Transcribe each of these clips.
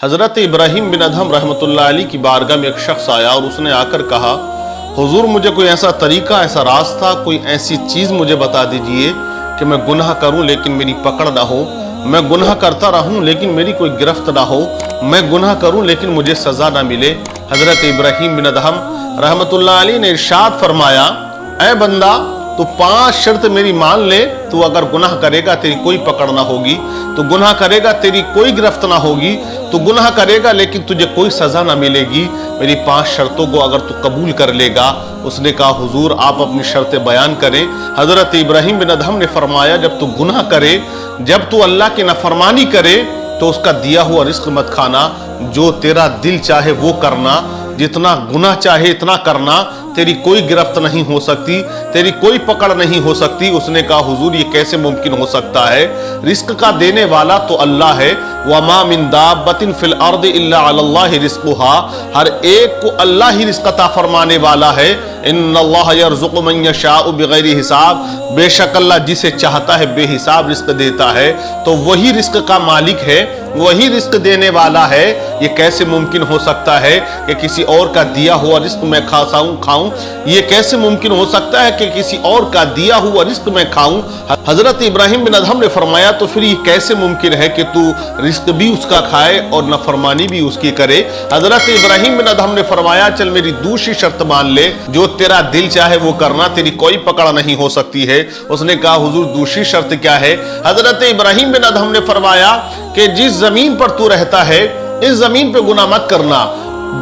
حضرت ابراہیم بن ادہم رحمۃ اللہ علیہ کی بارگاہ میں ایک شخص آیا اور اس نے آ کر کہا، حضور مجھے کوئی ایسا طریقہ، ایسا راستہ، کوئی ایسی چیز مجھے بتا دیجئے کہ میں گناہ کروں لیکن میری پکڑ نہ ہو، میں گناہ کرتا رہوں لیکن میری کوئی گرفت نہ ہو، میں گناہ کروں لیکن مجھے سزا نہ ملے۔ حضرت ابراہیم بن ادہم رحمۃ اللہ علیہ نے ارشاد فرمایا، اے بندہ تو 5 شرط میری مان لے، تو اگر گناہ کرے گا تیری کوئی پکڑ نہ ہوگی، تو گناہ کرے گا تیری کوئی گرفت نہ ہوگی، تو گناہ کرے گا لیکن تجھے کوئی سزا نہ ملے گی، میری 5 شرطوں کو اگر تو قبول کر لے گا۔ اس نے کہا، حضور آپ اپنی شرطیں بیان کریں۔ حضرت ابراہیم بن ادہم نے فرمایا، جب تو گناہ کرے، جب تو اللہ کی نافرمانی کرے تو اس کا دیا ہوا رزق مت کھانا، جو تیرا دل چاہے وہ کرنا، جتنا گناہ چاہے اتنا کرنا، تیری کوئی گرفت نہیں ہو سکتی، تیری کوئی پکڑ نہیں ہو سکتی۔ اس نے کہا، حضور یہ کیسے ممکن ہو سکتا ہے؟ رزق کا دینے والا تو اللہ ہے۔ وَمَا مِن دَابَّةٍ فِي الْأَرْضِ إِلَّا عَلَى اللَّهِ رِزْقُهَا، ہر ایک کو اللہ ہی رزق عطا فرمانے والا ہے۔ إِنَّ اللَّهَ يَرْزُقُ مَن يَشَاءُ بِغَيْرِ حساب، بے شک اللہ جسے چاہتا ہے بے حساب رزق دیتا ہے، تو وہی رزق کا مالک ہے، وہی رزق دینے والا ہے۔ یہ کیسے ممکن ہو سکتا ہے کہ کسی اور کا دیا ہوا رزق میں کھاؤں؟ یہ کیسے ممکن ہو سکتا ہے کہ کسی اور کا دیا ہوا رزق میں کھاؤں؟ حضرت ابراہیم بن ادہم نے فرمایا، تو پھر یہ کیسے ممکن ہے کہ تو رزق بھی اس کا کھائے اور نافرمانی بھی اس کی کرے؟ حضرت ابراہیم بن ادہم نے فرمایا، چل میری دوسری شرط مان لے، جو تیرا دل چاہے وہ کرنا، تیری کوئی پکڑ نہیں ہو سکتی ہے۔ اس نے کہا، حضور دوسری شرط کیا ہے؟ حضرت ابراہیم بن ادہم نے فرمایا کہ جس زمین پر تو رہتا ہے، اس زمین پہ گناہ مت کرنا،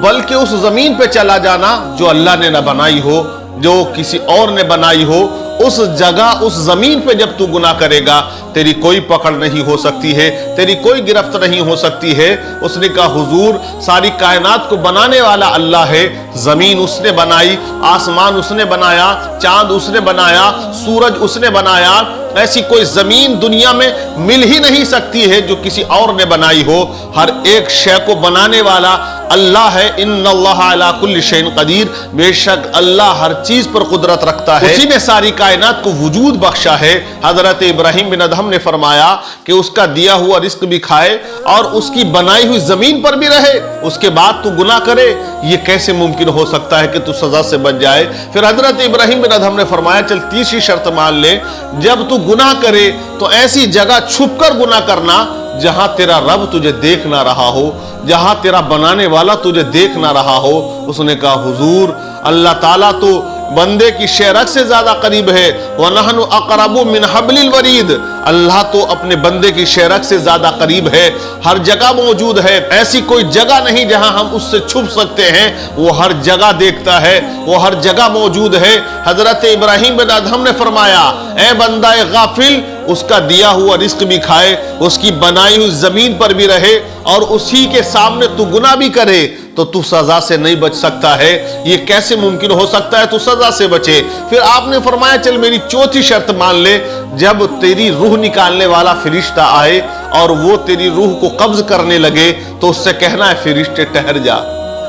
بلکہ اس زمین پہ چلا جانا جو اللہ نے نہ بنائی ہو، جو کسی اور نے بنائی ہو، اس جگہ، اس زمین پہ جب تو گناہ کرے گا تیری کوئی پکڑ نہیں ہو سکتی ہے، تیری کوئی گرفت نہیں ہو سکتی ہے۔ اس نے کہا، حضور ساری کائنات کو بنانے والا اللہ ہے، زمین اس نے بنائی، آسمان اس نے بنایا، چاند اس نے بنایا، سورج اس نے بنایا، ایسی کوئی زمین دنیا میں مل ہی نہیں سکتی ہے جو کسی اور نے بنائی ہو۔ ہر ایک شے کو بنانے والا اللہ ہے۔ ان اللہ علی کل شیء قدیر، بے شک اللہ ہر چیز پر قدرت رکھتا ہے، اسی نے ساری کائنات کو وجود بخشا ہے۔ حضرت ابراہیم بن ادہم نے فرمایا کہ اس کا دیا ہوا رزق بھی کھائے اور اس کی بنائی ہوئی زمین پر بھی رہے، اس کے بعد تو گناہ کرے، یہ کیسے ممکن ہو سکتا ہے کہ تو سزا سے بچ جائے؟ پھر حضرت ابراہیم بن ادہم نے فرمایا، چل تیسری شرط مان لے، جب تو گناہ کرے تو ایسی جگہ چھپ کر گناہ کرنا جہاں تیرا رب تجھے دیکھ نہ رہا ہو، جہاں تیرا بنانے والا تجھے دیکھ نہ رہا ہو۔ اس نے کہا، حضور اللہ تعالیٰ تو بندے کی شہرت سے زیادہ قریب ہے، وَنَحْنُ أَقْرَبُ مِنْ حَبْلِ الْوَرِيدِ، اللہ تو اپنے بندے کی شہرت سے زیادہ قریب ہے، ہر جگہ موجود ہے، ایسی کوئی جگہ نہیں جہاں ہم اس سے چھپ سکتے ہیں، وہ ہر جگہ دیکھتا ہے، وہ ہر جگہ موجود ہے۔ حضرت ابراہیم بن ادہم نے فرمایا، اے بندہ غافل، اس کا دیا ہوا رزق بھی کھائے، اس کی بنائی ہوئی زمین پر بھی رہے، اور اسی کے سامنے تو گناہ بھی کرے تو سزا سے نہیں بچ سکتا ہے۔ یہ کیسے ممکن ہو سکتا ہے تو سزا سے بچے؟ پھر آپ نے فرمایا، چل میری چوتھی شرط مان لے، جب تیری روح نکالنے والا فرشتہ آئے اور وہ تیری روح کو قبض کرنے لگے تو اس سے کہنا ہے، فرشتے ٹھہر جا،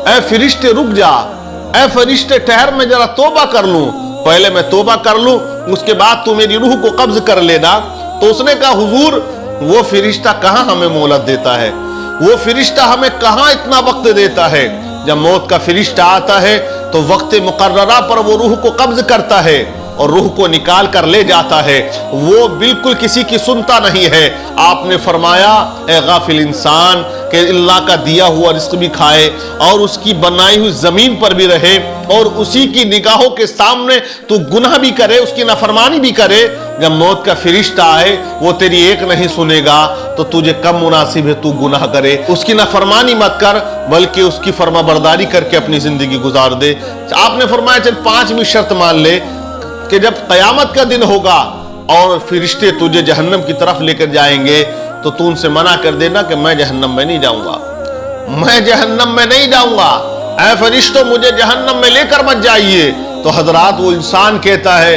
اے فرشتے رک جا، اے فرشتے ٹھہر، میں ذرا توبہ کر لوں، پہلے میں توبہ کر لوں، اس کے بعد تو میری روح کو قبض کر لینا۔ تو اس نے کہا، حضور وہ فرشتہ کہاں ہمیں مہلت دیتا ہے، وہ فرشتہ ہمیں کہاں اتنا وقت دیتا ہے؟ جب موت کا فرشتہ آتا ہے تو وقت مقررہ پر وہ روح کو قبض کرتا ہے اور روح کو نکال کر لے جاتا ہے، وہ بالکل کسی کی سنتا نہیں ہے۔ آپ نے فرمایا، اے غافل انسان، کہ اللہ کا دیا ہوا رزق بھی کھائے اور اس کی بنائی ہوئی زمین پر بھی رہے اور اسی کی نگاہوں کے سامنے تو گناہ بھی کرے، اس کی نافرمانی بھی کرے، جب موت کا فرشتہ آئے وہ تیری ایک نہیں سنے گا تو تجھے کم مناسب ہے تو گناہ کرے، اس کی نافرمانی مت کر بلکہ اس کی فرما برداری کر کے اپنی زندگی گزار دے۔ آپ نے فرمایا، چل 5ویں شرط مان لے کہ جب قیامت کا دن ہوگا اور فرشتے تجھے جہنم کی طرف لے کر جائیں گے تو تو ان سے منع کر دینا کہ میں جہنم میں نہیں جاؤں گا، میں جہنم میں نہیں جاؤں گا، اے فرشتوں مجھے جہنم میں لے کر مت جائیے۔ تو حضرات وہ انسان کہتا ہے،